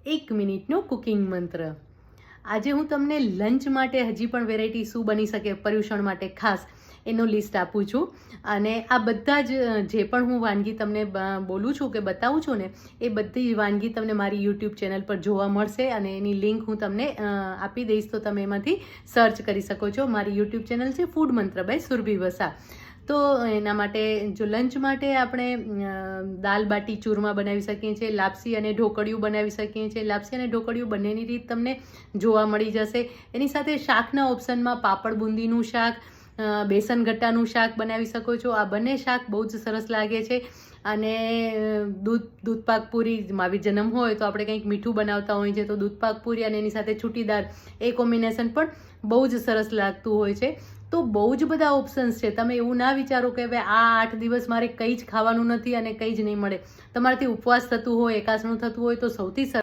1 મિનિટનો કુકિંગ મંત્ર. આજે હું તમને લંચ માટે હજી પણ વેરાયટી શું બની શકે પર્યુષણ માટે ખાસ એનું લિસ્ટ આપું છું. અને આ બધા જ જે પણ હું વાનગી તમને બોલું છું કે બતાવું છું ને, એ બધી વાનગી તમને મારી યુટ્યુબ ચેનલ પર જોવા મળશે અને એની લિંક હું તમને આપી દઈશ, તો તમે એમાંથી સર્ચ કરી શકો છો. મારી યુટ્યુબ ચેનલ છે ફૂડ મંત્ર બાય સુરભી વસા. તો એના માટે જો લંચ માટે આપણે દાલ બાટી ચૂરમા બનાવી શકીએ છીએ, લાપસી અને ઢોકળિયું બનાવી શકીએ છીએ. લાપસી અને ઢોકળિયું બંનેની રીત તમને જોવા મળી જશે. એની સાથે શાકના ઓપ્શનમાં પાપડ બુંદીનું શાક, બેસન ગટ્ટાનું શાક બનાવી શકો છો. આ બંને શાક બહુ જ સરસ લાગે છે. અને દૂધપાક પૂરી, મહાવીર જન્મ હોય તો આપણે કંઈક મીઠું બનાવતા હોઈએ છીએ, તો દૂધપાક પૂરી અને એની સાથે છૂટી દાળ, એ કોમ્બિનેશન પણ બહુ જ સરસ લાગતું હોય છે. તો બહુ જ બધા ઓપ્શન્સ છે. તમે એવું ના વિચારો કે હવે આ 8 દિવસ મારે કંઈ જ ખાવાનું નથી અને કંઈ જ નહીં મળે. તમારાથી ઉપવાસ થતું હોય, એકાસણું થતું હોય, તો સૌથી